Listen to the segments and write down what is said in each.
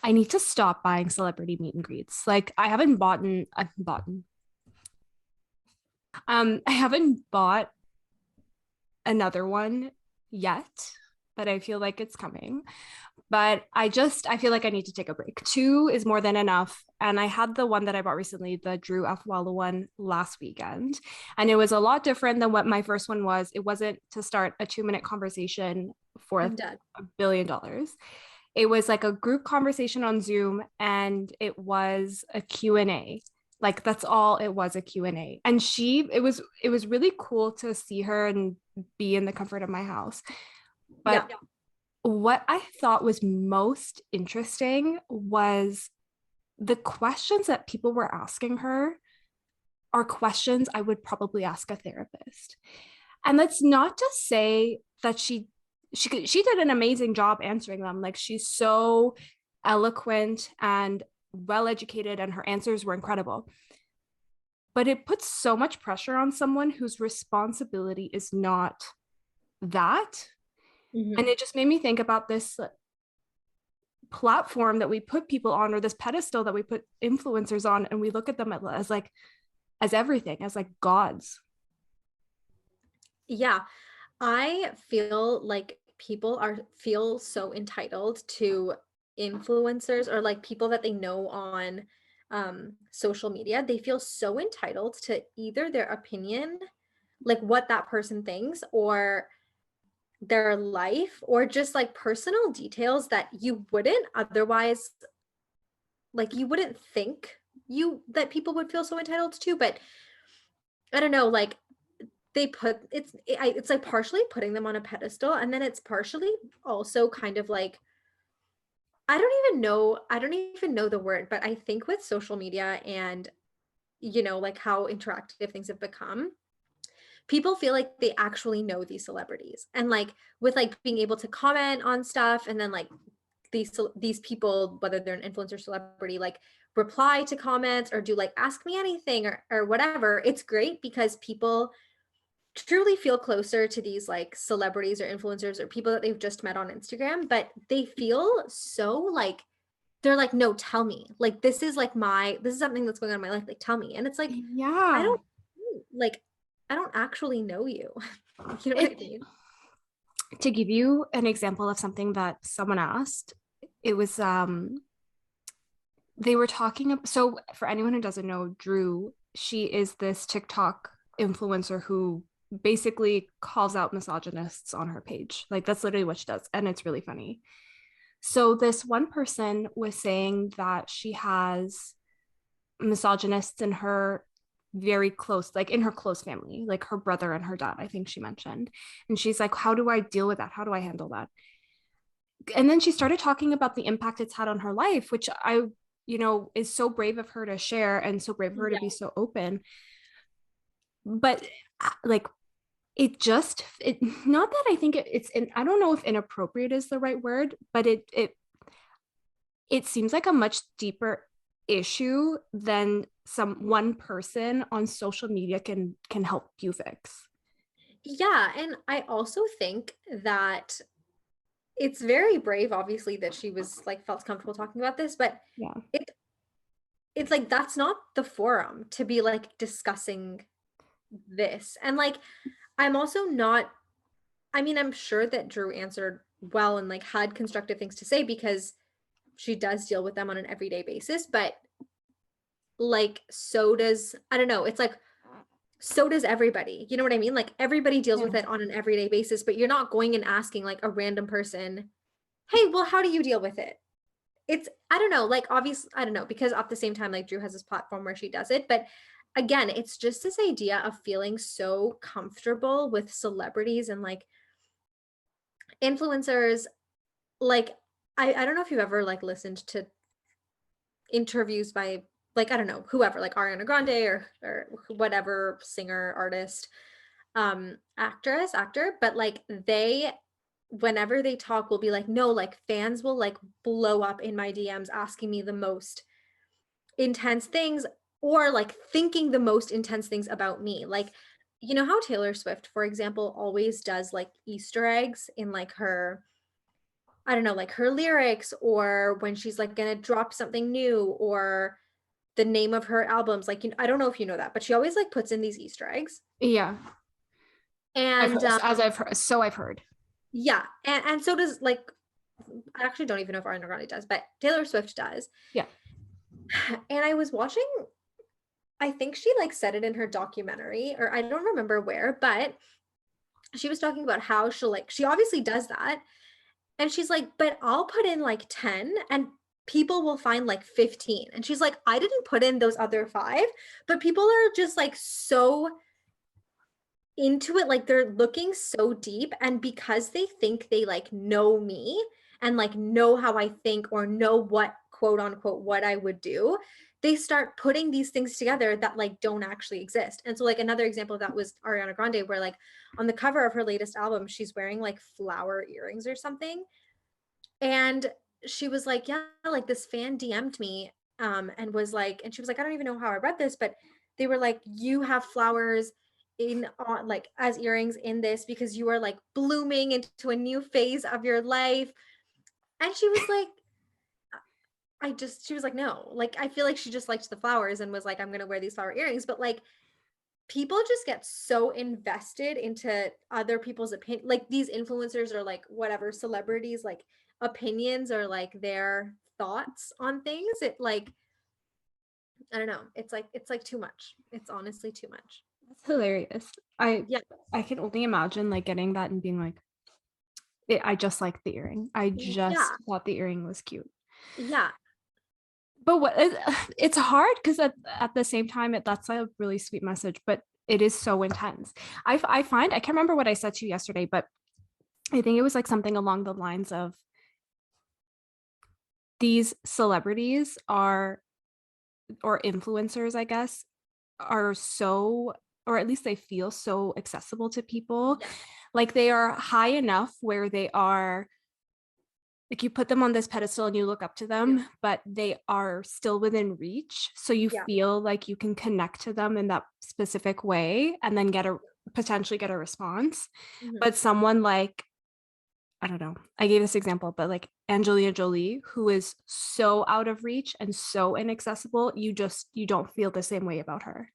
I need to stop buying celebrity meet and greets. Like I haven't I haven't bought another one yet, but I feel like it's coming. But I feel like I need to take a break. Two is more than enough. And I had the one that I bought recently, the Drew Afwala one last weekend. And it was a lot different than what my first one was. It wasn't to start a 2-minute conversation for I'm dead. $1 billion. It was like a group conversation on Zoom and it was a Q&A. Like that's all it was, a Q&A. And it was really cool to see her and be in the comfort of my house. But Yeah. what I thought was most interesting was the questions that people were asking her are questions I would probably ask a therapist. And that's not to say that she did an amazing job answering them. Like she's so eloquent and well educated and her answers were incredible. But it puts so much pressure on someone whose responsibility is not that. And it just made me think about this platform that we put people on, or this pedestal that we put influencers on, and we look at them as like as everything, as like gods. Yeah. I feel like people feel so entitled to influencers or like people that they know on social media. They feel so entitled to either their opinion, like what that person thinks, or their life, or just like personal details that you wouldn't otherwise, like you wouldn't think you that people would feel so entitled to. But I don't know, like it's like partially putting them on a pedestal, and then it's partially also kind of like I don't even know the word, but I think with social media and like how interactive things have become, people feel like they actually know these celebrities, and like with like being able to comment on stuff, and then like these people, whether they're an influencer celebrity, like reply to comments or do like ask me anything or whatever. It's great because people truly feel closer to these like celebrities or influencers or people that they've just met on Instagram, but they feel so like they're like, no, tell me. Like this is something that's going on in my life. Like tell me. And it's like, I Yeah. don't like I don't actually know you. You know what I It, mean? to give you an example of something that someone asked, it was they were talking about, so for anyone who doesn't know Drew, she is this TikTok influencer who basically calls out misogynists on her page. Like that's literally what she does, and it's really funny. So this one person was saying that she has misogynists in her very close, like in her close family, like her brother and her dad, I think she mentioned. And she's like, how do I deal with that? How do I handle that? And then she started talking about the impact it's had on her life, which is so brave of her to share and so brave of her to be Yeah. so open. But like, it not that I think I don't know if inappropriate is the right word, but it seems like a much deeper issue than some one person on social media can help you fix. Yeah. And I also think that it's very brave, obviously, that she was like felt comfortable talking about this, but Yeah. it it's like that's not the forum to be like discussing this. And like I'm also not, I mean, I'm sure that Drew answered well and like had constructive things to say because she does deal with them on an everyday basis, but like so does, I don't know, it's like so does everybody. You know what I mean? Like everybody deals Yeah. with it on an everyday basis, but you're not going and asking like a random person, "Hey, well, how do you deal with it?" It's I don't know, like obviously I don't know, because at the same time like Drew has this platform where she does it, but again, it's just this idea of feeling so comfortable with celebrities and like influencers. Like I don't know if you've ever like listened to interviews by like I don't know, whoever, like Ariana Grande or whatever singer, artist, actor, but like they whenever they talk will be like, no, like fans will like blow up in my DMs asking me the most intense things, or like thinking the most intense things about me. Like, you know how Taylor Swift, for example, always does like Easter eggs in like her I don't know, like her lyrics, or when she's like gonna drop something new, or the name of her albums. Like, I don't know if you know that, but she always like puts in these Easter eggs. Yeah. I've And heard, as I've heard, so I've heard. yeah, and so does like, I actually don't even know if Ariana Grande does, but Taylor Swift does. Yeah. And I was watching, I think she like said it in her documentary, or I don't remember where, but she was talking about how she'll like, she obviously does that. And she's like, but I'll put in like 10 and people will find like 15. And she's like, I didn't put in those other five, but people are just like so into it, like they're looking so deep, and because they think they like know me and like know how I think, or know what, quote unquote, what I would do, they start putting these things together that like don't actually exist. And so like another example of that was Ariana Grande, where like on the cover of her latest album she's wearing like flower earrings or something, and she was like, yeah, like this fan DM'd me, and was like, and she was like, I don't even know how I read this, but they were like, you have flowers in on like as earrings in this because you are like blooming into a new phase of your life. And she was like, she was like, no, like I feel like she just liked the flowers and was like, I'm gonna wear these flower earrings. But like people just get so invested into other people's opinion, like these influencers or like whatever celebrities like opinions or like their thoughts on things. It like, I don't know, it's like too much. It's honestly too much. That's hilarious. I Yeah. I can only imagine like getting that and being like, I just like the earring. I Yeah. just thought the earring was cute. Yeah. But it's hard because at the same time, that's a really sweet message, but it is so intense. I find, I can't remember what I said to you yesterday, but I think it was like something along the lines of these celebrities are, or influencers, I guess, are so, or at least they feel so accessible to people. Yeah. Like they are high enough where they are, like you put them on this pedestal and you look up to Yeah. them, but they are still within reach. So you Yeah. feel like you can connect to them in that specific way and then potentially get a response. Mhm. But someone like, I don't know, I gave this example, but like Angelina Jolie, who is so out of reach and so inaccessible, you don't feel the same way about her.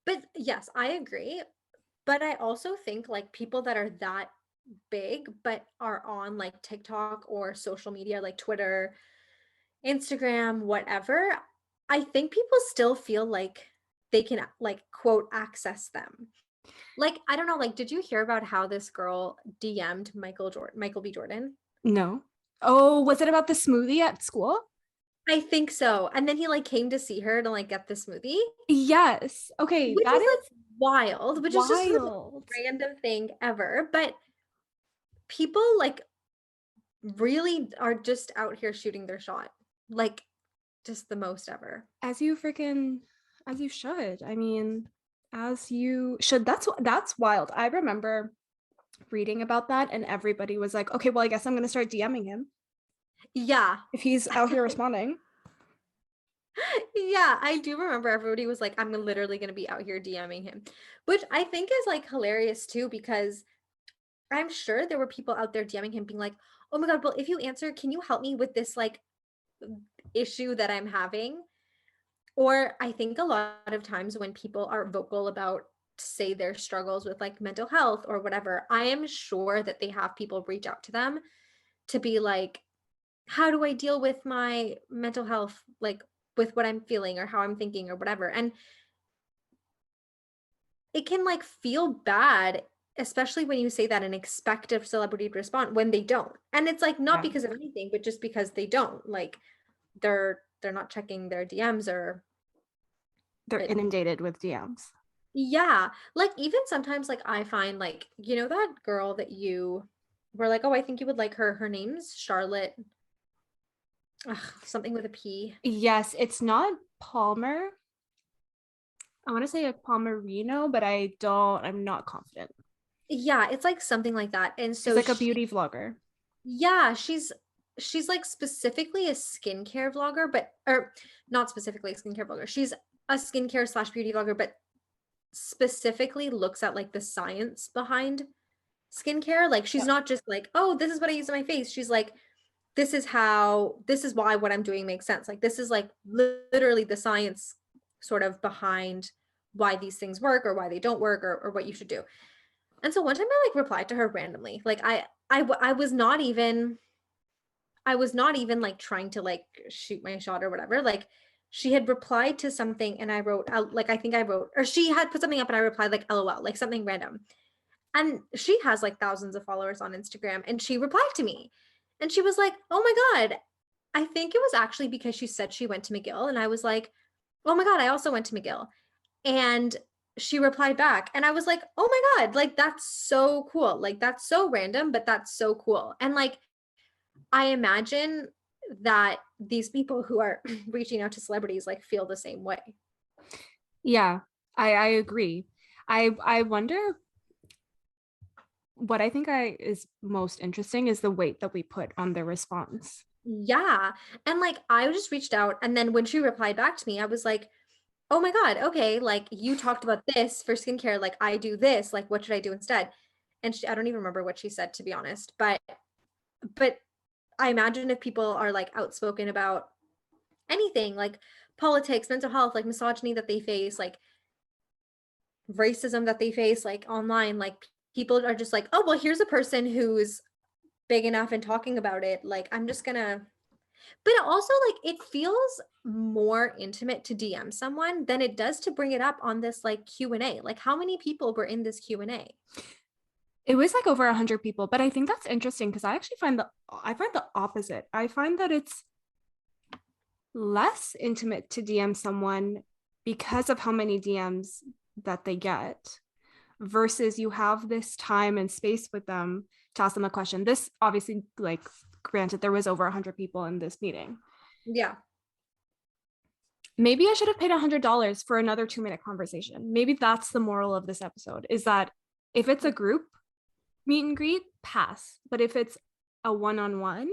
But yes, I agree. But I also think like people that are that big but are on like TikTok or social media like Twitter, Instagram, whatever, I think people still feel like they can like quote access them. Like, I don't know, like, did you hear about how this girl DM'd Michael B. Jordan? No. Oh, was it about the smoothie at school? I think so. And then he like came to see her to like get the smoothie, Yes. Okay, which that is is like wild, which is just the most wild. random thing ever. But people like really are just out here shooting their shot. Like just the most ever. As you should. I mean, as you should. That's wild. I remember reading about that and everybody was like, okay, well, I guess I'm gonna start DMing him Yeah. if he's out here responding. Yeah, I do remember everybody was like, I'm literally going to be out here DMing him, which I think is like hilarious too, because I'm sure there were people out there DMing him being like, oh my God, well, if you answer, can you help me with this like issue that I'm having? Or I think a lot of times when people are vocal about, say, their struggles with like mental health or whatever, I am sure that they have people reach out to them to be like, how do I deal with my mental health, like with what I'm feeling or how I'm thinking or whatever. And it can like feel bad, especially when you say that and expect a celebrity to respond when they don't. And it's like not Yeah. because of anything, but just because they don't. Like they're not checking their DMs or They're it. inundated with DMs. Yeah. Like even sometimes like I find like, you know, that girl that you were like, oh, I think you would like her. Her name's Charlotte. Ugh, something with a P. Yes, it's not Palmer. I want to say a Palmerino, but I'm not confident. Yeah, it's like something like that. And She's so like a she, beauty vlogger. yeah, she's like specifically a skincare vlogger, but or not specifically a skincare vlogger. She's a skincare slash beauty vlogger, but specifically looks at like the science behind skincare. Like she's Yeah. not just like, oh, this is what I use on my face. She's like, this is why what I'm doing makes sense. Like, this is like literally the science sort of behind why these things work or why they don't work, or what you should do. And so one time I like replied to her randomly. Like I was not even like trying to like shoot my shot or whatever. Like, she had replied to something and I wrote out, like, I think I wrote, or she had put something up and I replied like LOL, like something random. And she has like thousands of followers on Instagram, and she replied to me. And she was like, "Oh my God, I think it was actually because she said she went to McGill." And I was like, "Oh my God, I also went to McGill." And she replied back, and I was like, "Oh my God, like that's so cool. Like, that's so random, but that's so cool." And like, I imagine that these people who are reaching out to celebrities like feel the same way. Yeah, I agree. I wonder what I think I is most interesting is the weight that we put on the response. Yeah. And like, I just reached out, and then when she replied back to me, I was like, "Oh my God, okay, like you talked about this for skincare, like I do this, like what should I do instead?" And I don't even remember what she said, to be honest, but I imagine if people are like outspoken about anything, like politics, mental health, like misogyny that they face, like racism that they face, like online, like people are just like, "Oh, well, here's a person who's big enough and talking about it. Like, I'm just gonna." But also, like, it feels more intimate to DM someone than it does to bring it up on this like Q&A. Like, how many people were in this Q&A? It was like over 100 people, but I think that's interesting because I find the opposite. I find that it's less intimate to DM someone because of how many DMs that they get versus you have this time and space with them to ask them a question. This obviously, like, granted, there was over 100 people in this meeting. Yeah. Maybe I should have paid $100 for another 2-minute conversation. Maybe that's the moral of this episode is that if it's a group meet and greet, pass. But if it's a one-on-one,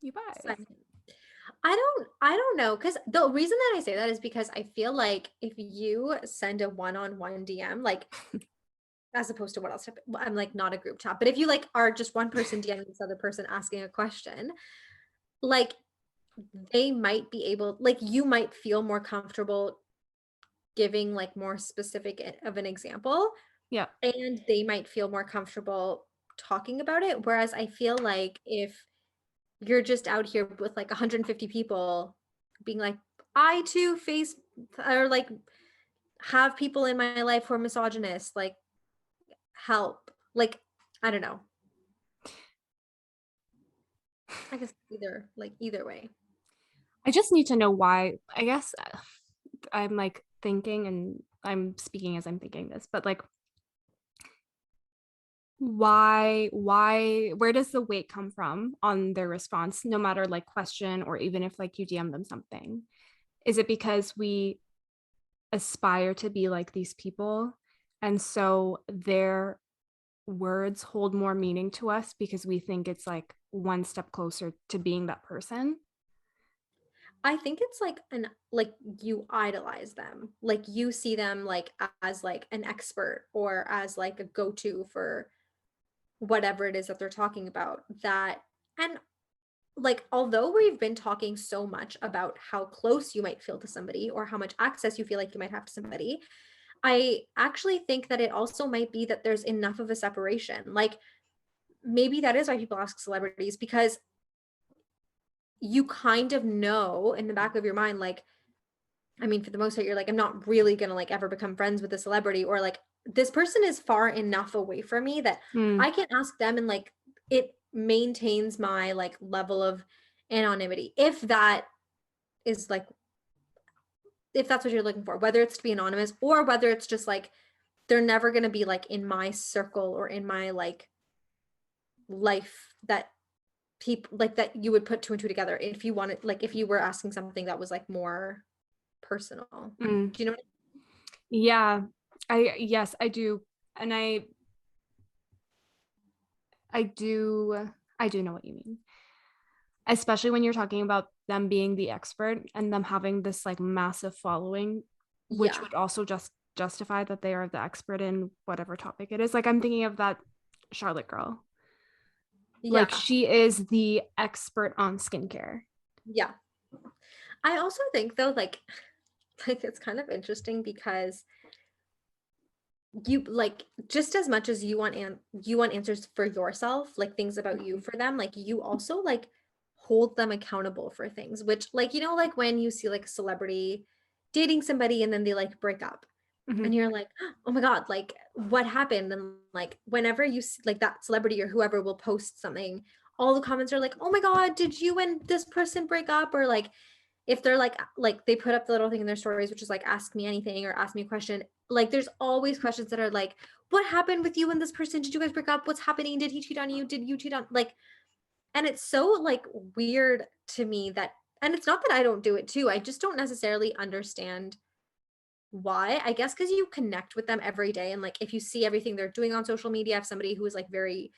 you buy. I don't know, because the reason that I say that is because I feel like if you send a one-on-one DM, like, as opposed to what else, I'm like not a group chat, but if you like are just one person DMing this other person asking a question, like, they might be able, like, you might feel more comfortable giving like more specific of an example, Yeah. and they might feel more comfortable talking about it. Whereas I feel like if you're just out here with like 150 people being like, "I too face, or like have people in my life who are misogynist, like help." Like, I don't know. I guess either way. I just need to know why. I guess I'm like thinking and I'm speaking as I'm thinking this, but like where does the weight come from on their response, no matter like question or even if like you DM them something? Is it because we aspire to be like these people and so their words hold more meaning to us because we think it's like one step closer to being that person? I think it's like like you idolize them. Like, you see them like as like an expert, or as like a go-to for whatever it is that they're talking about. That, and like, although we've been talking so much about how close you might feel to somebody or how much access you feel like you might have to somebody, I actually think that it also might be that there's enough of a separation. Like, maybe that is why people ask celebrities, because you kind of know in the back of your mind, like, I mean, for the most part, you're like, I'm not really gonna like ever become friends with a celebrity, or like, this person is far enough away from me that Mm, I can ask them, and like, it maintains my like level of anonymity. If that is like, if that's what you're looking for, whether it's to be anonymous or whether it's just like, they're never gonna be like in my circle or in my like life, that people like that you would put two and two together if you wanted, like, if you were asking something that was like more personal. mm. Do you know what Yeah, yes, I do. And I do know what you mean. Especially when you're talking about them being the expert and them having this like massive following, which Yeah. would also just justify that they are the expert in whatever topic it is. Like I'm thinking of that Charlotte girl. Like Yeah. she is the expert on skincare. Yeah. I also think though, like, like it's kind of interesting because you like just as much as you want answers for yourself, like things about you for them, like you also like hold them accountable for things, which like, like when you see like a celebrity dating somebody and then they like break up Mm-hmm. and you're like, oh my God, like what happened? And like whenever you see like that celebrity or whoever will post something, all the comments are like, oh my God, did you and this person break up? Or like if they're like they put up the little thing in their stories, which is like ask me anything or ask me a question. Like there's always questions that are like, what happened with you and this person? Did you guys break up? What's happening? Did he cheat on you? Did you cheat on like, and it's so like weird to me that, and it's not that I don't do it too. I just don't necessarily understand why. I guess because you connect with them every day. And like if you see everything they're doing on social media, if somebody who is like very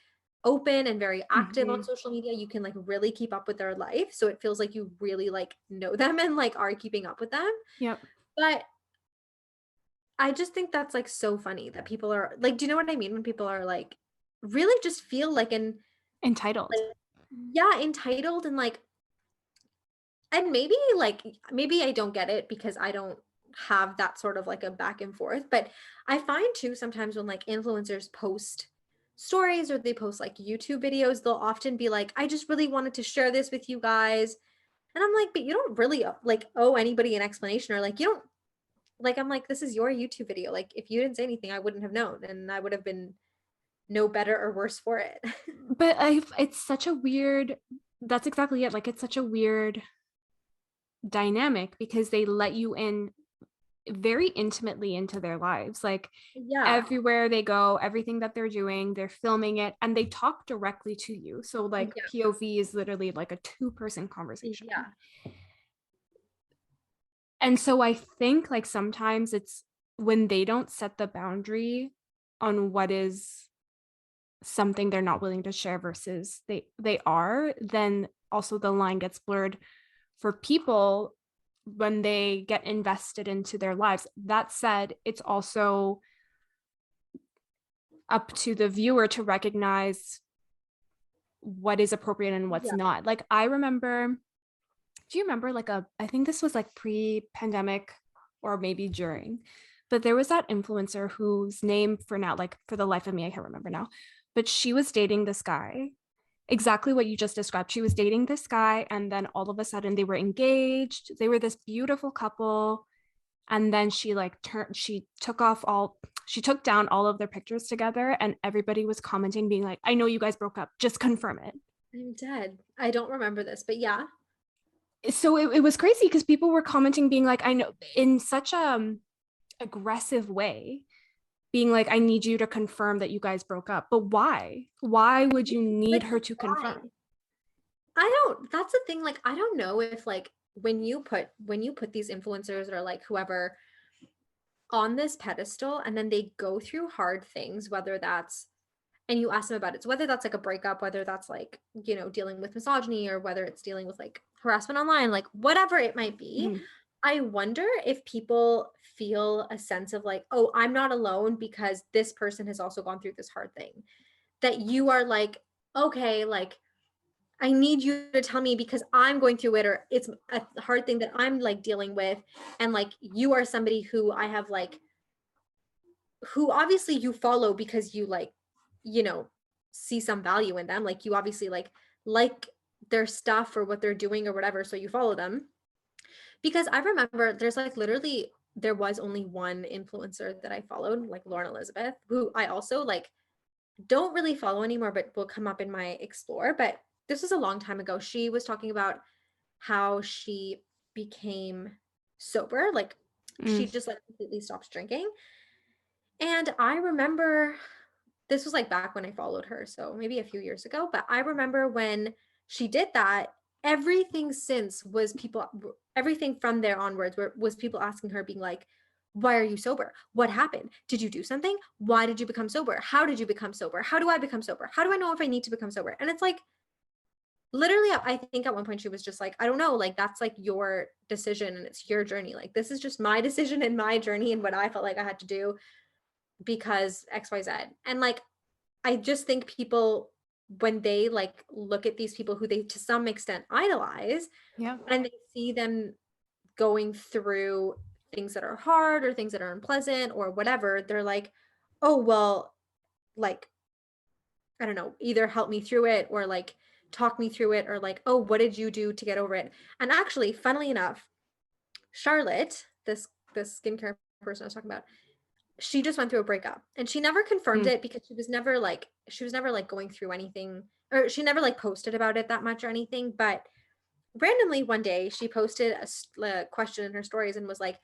open and very active on Mm-hmm. social media, you can like really keep up with their life. So it feels like you really like know them and like are keeping up with them. Yep. But I just think that's like so funny that people are like, do you know what I mean? When people are like really just feel like in Entitled. like, yeah, entitled and like, and maybe I don't get it because I don't have that sort of like a back and forth, but I find too sometimes when like influencers post stories or they post like YouTube videos, they'll often be like, I just really wanted to share this with you guys. And I'm like, but you don't really like owe anybody an explanation or like you don't like I'm like, this is your YouTube video. Like if you didn't say anything, I wouldn't have known and I would have been no better or worse for it. But it's such a weird, that's exactly it. Like it's such a weird dynamic because they let you in very intimately into their lives. Like Yeah. everywhere they go, everything that they're doing, they're filming it and they talk directly to you. So like Yeah. POV is literally like a two-person conversation. Yeah. And so I think like sometimes it's when they don't set the boundary on what is something they're not willing to share versus they are, then also the line gets blurred for people when they get invested into their lives. That said, it's also up to the viewer to recognize what is appropriate and what's Yeah. not. Like I remember, do you remember like I think this was like pre-pandemic or maybe during, but there was that influencer whose name for now, like for the life of me, I can't remember now, but she was dating this guy. Exactly what you just described. She was dating this guy, and then all of a sudden they were engaged. They were this beautiful couple. And then she like turned, she took down all of their pictures together, and everybody was commenting, being like, I know you guys broke up, just confirm it. I'm dead. I don't remember this, but yeah. So it was crazy because people were commenting, being like, I know, in such a aggressive way, being like, I need you to confirm that you guys broke up. But why would you need Like her to why? confirm? I don't that's the thing, like, I don't know if, like, when you put these influencers or, like, whoever on this pedestal and then they go through hard things, whether that's and you ask them about it. So whether that's, like, a breakup, whether that's, like, dealing with misogyny or whether it's dealing with, like, harassment online, like, whatever it might be, Mhm. I wonder if people feel a sense of, like, "Oh, I'm not alone because this person has also gone through this hard thing." That you are like, "Okay, like, I need you to tell me because I'm going through it or it's a hard thing that I'm like dealing with and like you are somebody who I have like who obviously you follow because you like you know see some value in them like you obviously like their stuff or what they're doing or whatever so you follow them because I remember there's like literally there was only one influencer that I followed like Lauren Elizabeth who I also like don't really follow anymore, but will come up in my explore. But this was a long time ago. She was talking about how she became sober, like she Mm. just like completely stopped drinking. And I remember this was like back when I followed her, so maybe a few years ago, but I remember when she did that, everything since was people everything from there onwards was people asking her being like, "Why are you sober? What happened? Did you do something? Why did you become sober? How did you become sober? How do I become sober? How do I know if I need to become sober?" And it's like literally I think at one point she was just like, "I don't know, like that's like your decision and it's your journey. Like this is just my decision and my journey and what I felt like I had to do because XYZ." And like I just think people when they like look at these people who they to some extent idolize, Yeah. and they see them going through things that are hard or things that are unpleasant or whatever, they're like, oh, well, like, I don't know, either help me through it or like talk me through it or like, oh, what did you do to get over it? And actually, funnily enough, Charlotte, this skincare person I was talking about, she just went through a breakup and she never confirmed Mm. it because she was never like going through anything, or she never like posted about it that much or anything, but randomly one day she posted a question in her stories and was like,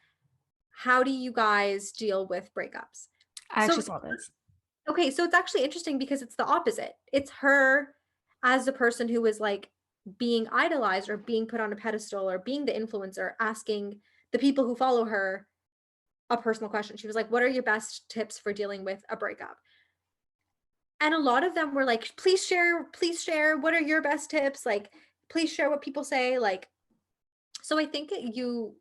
how do you guys deal with breakups? I So actually saw this. okay, so it's actually interesting because it's the opposite. It's her as the person who is like being idolized or being put on a pedestal or being the influencer asking the people who follow her a personal question. She was like, what are your best tips for dealing with a breakup? And a lot of them were like, please share. What are your best tips? Like, please share what people say. Like, so I think you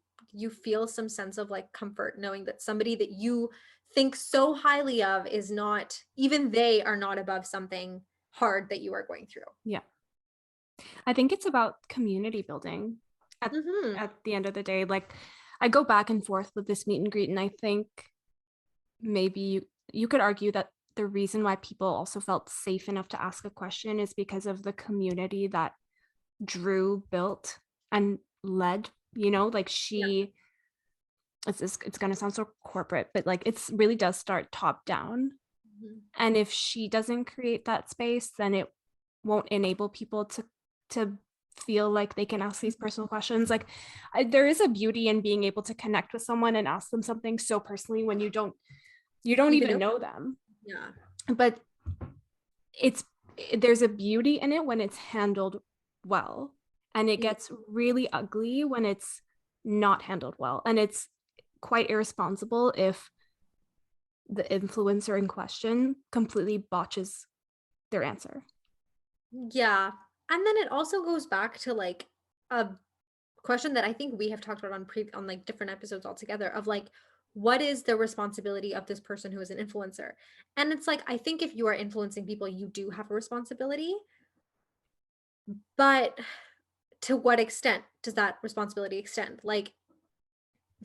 feel some sense of like comfort knowing that somebody that you think so highly of is not, even they are not above something hard that you are going through. Yeah. I think it's about community building at Hmm. at the end of the day. Like I go back and forth with this meet and greet, and I think maybe you could argue that the reason why people also felt safe enough to ask a question is because of the community that Drew built and led, like Yeah. it's going to sound so corporate, but like it's really does start top down. Mhm. And if she doesn't create that space, then it won't enable people to feel like they can ask these personal questions. Like there is a beauty in being able to connect with someone and ask them something so personally when you don't Even even though, know them. yeah. But it's there's a beauty in it when it's handled well, and it Yeah. gets really ugly when it's not handled well, and it's quite irresponsible if the influencer in question completely botches their answer. Yeah. And then it also goes back to like a question that I think we have talked about on like different episodes altogether of like what is the responsibility of this person who is an influencer? And it's like I think if you are influencing people, you do have a responsibility, but to what extent does that responsibility extend? Like,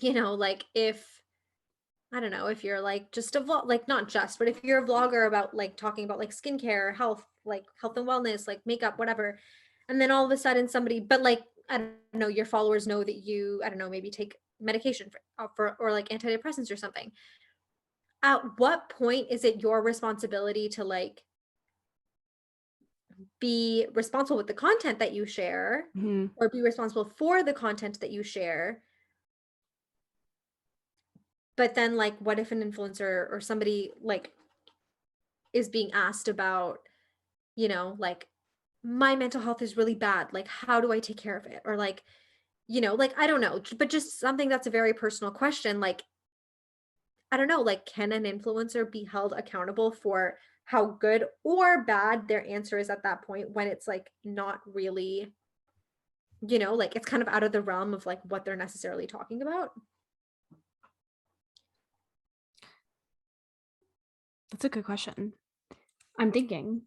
like if I don't know, if you're like just a vlog, like not just, but if you're a vlogger about like talking about like skincare, health, like health and wellness, like makeup, whatever, and then all of a sudden somebody, but like I don't know, your followers know that you, I don't know, maybe take medication for or like antidepressants or something. At what point is it your responsibility to like be responsible with the content that you share Mm-hmm. or be responsible for the content that you share? But then like what if an influencer or somebody like is being asked about, like my mental health is really bad. Like, how do I take care of it? Or like, like I don't know, but just something that's a very personal question. Like, I don't know, like, can an influencer be held accountable for how good or bad their answer is at that point when it's like not really, like it's kind of out of the realm of like what they're necessarily talking about? That's a good question. I'm thinking.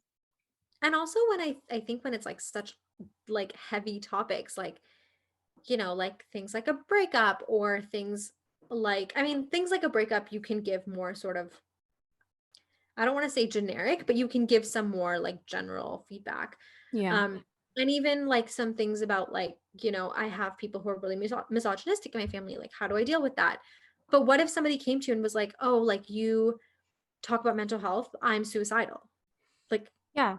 And also when I think when it's like such like heavy topics, like like things like a breakup or things like, I mean, things like a breakup, you can give more sort of, I don't want to say generic, but you can give some more like general feedback. Yeah. Um, and even like some things about like, I have people who are really misogynistic in my family. Like, how do I deal with that? But what if somebody came to you and was like, oh, like you talk about mental health, I'm suicidal. Like, Yeah.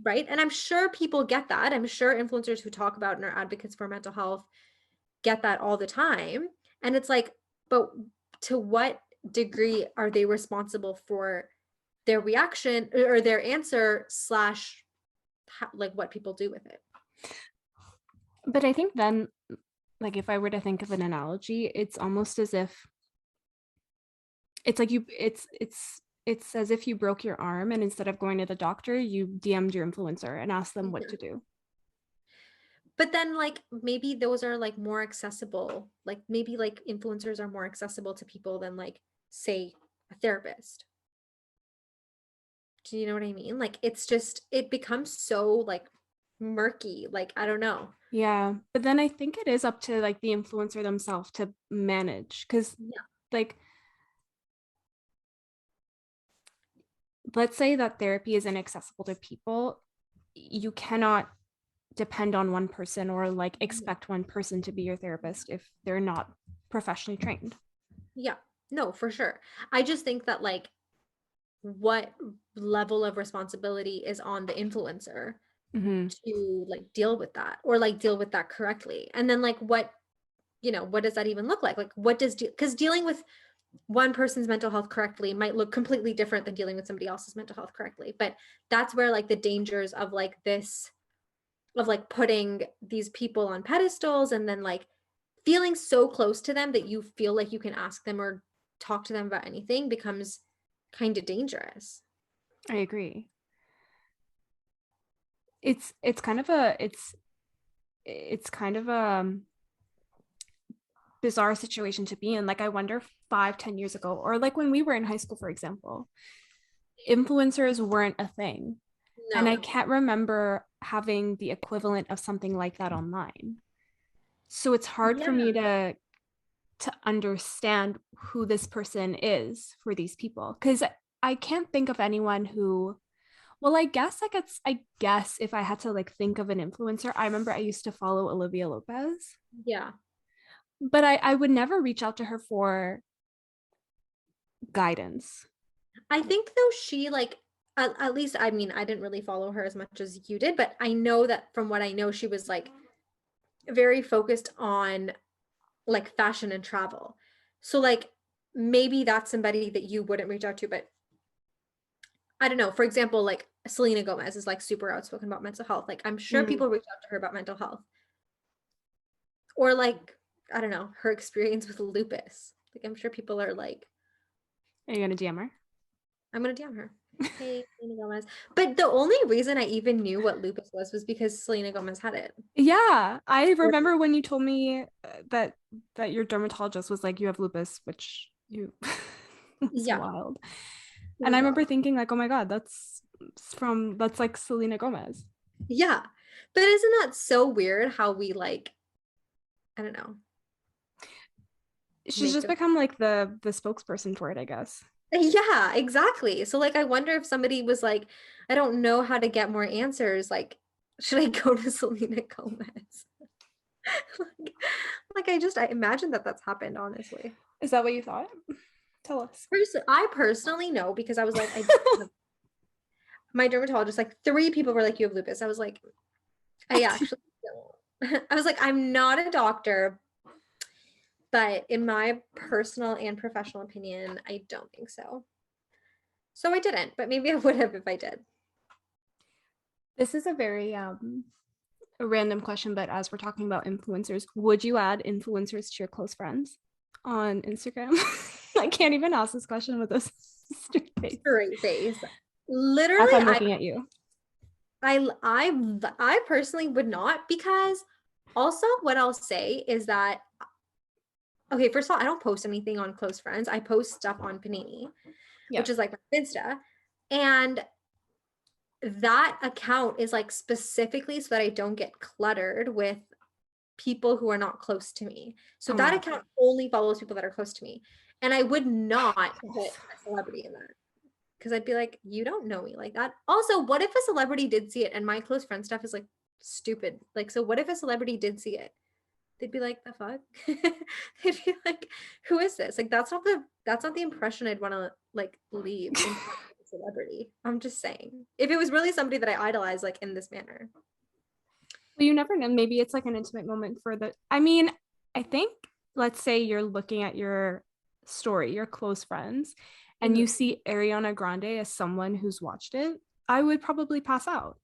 right. And I'm sure people get that. I'm sure influencers who talk about and are advocates for mental health get that all the time. And it's like, but to what degree are they responsible for their reaction or their answer slash like what people do with it? But I think then, like, if I were to think of an analogy, it's almost as if it's like it's as if you broke your arm, and instead of going to the doctor, you DM'd your influencer and asked them what to Mhm. do. But then like maybe those are like more accessible. Like maybe like influencers are more accessible to people than like say a therapist. Do you know what I mean? Like it's just it becomes so like murky. Like I don't know. Yeah. But then I think it is up to like the influencer themselves to manage. Because Yeah. like let's say that therapy is inaccessible to people, you cannot depend on one person or like expect one person to be your therapist if they're not professionally trained. Yeah. No, for sure. I just think that like what level of responsibility is on the influencer Mm-hmm. to like deal with that or like deal with that correctly. And then like what, what does that even look like? Like what does because dealing with one person's mental health correctly might look completely different than dealing with somebody else's mental health correctly. But that's where like the dangers of like this of like putting these people on pedestals and then like feeling so close to them that you feel like you can ask them or talk to them about anything becomes kind of dangerous. I agree. It's kind of a it's kind of a bizarre situation to be in. Like I wonder 5, 10 years ago, or like when we were in high school, for example, influencers weren't a thing. And I No. can't remember having the equivalent of something like that online. So it's hard for me Yeah. to understand who this person is for these people. Because I can't think of anyone who, well, I guess if I had to like think of an influencer, I remember I used to follow Olivia Lopez, Yeah. but I would never reach out to her for guidance. I think though she like at least I mean I didn't really follow her as much as you did, but I know that from what I know she was like very focused on like fashion and travel. So like maybe that's somebody that you wouldn't reach out to, but I don't know. For example, like Selena Gomez is like super outspoken about mental health. Like I'm sure Mm. people reach out to her about mental health. Or like, I don't know, her experience with lupus. Like I'm sure people are like, Are you gonna DM her? I'm gonna DM her. Hey, Selena Gomez. But the only reason I even knew what lupus was because Selena Gomez had it. Yeah, I Or- remember when you told me that your dermatologist was like, you have lupus, which you was Yeah. wild. Oh And my I God. remember thinking like, oh my God, that's like Selena Gomez. Yeah. But isn't that so weird how we like, I don't know, She's make just them. become like the spokesperson for it, I guess. Yeah, exactly. So like I wonder if somebody was like, I don't know how to get more answers. Like, should I go to Selena Gomez? like, I imagine that that's happened, honestly. Is that what you thought? Tell us. I personally know because I was like, my dermatologist, like 3 people were like, you have lupus. I was like, I actually don't. I was like, I'm not a doctor, but in my personal and professional opinion, I don't think so. So I didn't, but maybe I would have if I did. This is a very a random question, but as we're talking about influencers, would you add influencers to your close friends on Instagram? I can't even ask this question with a straight face. Straight face. As Literally, I'm looking at you. I personally would not because also what I'll say is that okay, first of all, I don't post anything on close friends. I post stuff on Panini, which Yep. is like my Insta. And that account is like specifically so that I don't get cluttered with people who are not close to me. So Oh my that God. account only follows people that are close to me. And I would not put Yes. a celebrity in that because I'd be like, you don't know me like that. Also, what if a celebrity did see it and my close friend stuff is like stupid? Like, so what if a celebrity did see it? They'd be like, the fuck? They'd be like, who is this? Like, that's not the impression I'd want to like leave in front of a celebrity. I'm just saying. If it was really somebody that I idolize, like in this manner. Well, you never know. Maybe it's like an intimate moment for the. I mean, I think, let's say you're looking at your story, your close friends, and you Mhm. see Ariana Grande as someone who's watched it. I would probably pass out.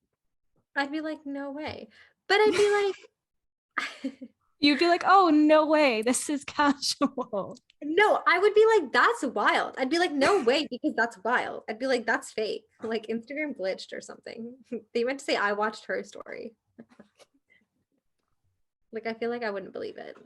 I'd be like, no way. But I'd be like, You'd be like, oh, no way. This is casual. no, I would be like, that's wild. I'd be like, no way, because that's wild. I'd be like, that's fake. Like Instagram glitched or something. They meant to say I watched her story. Like I feel like I wouldn't believe it.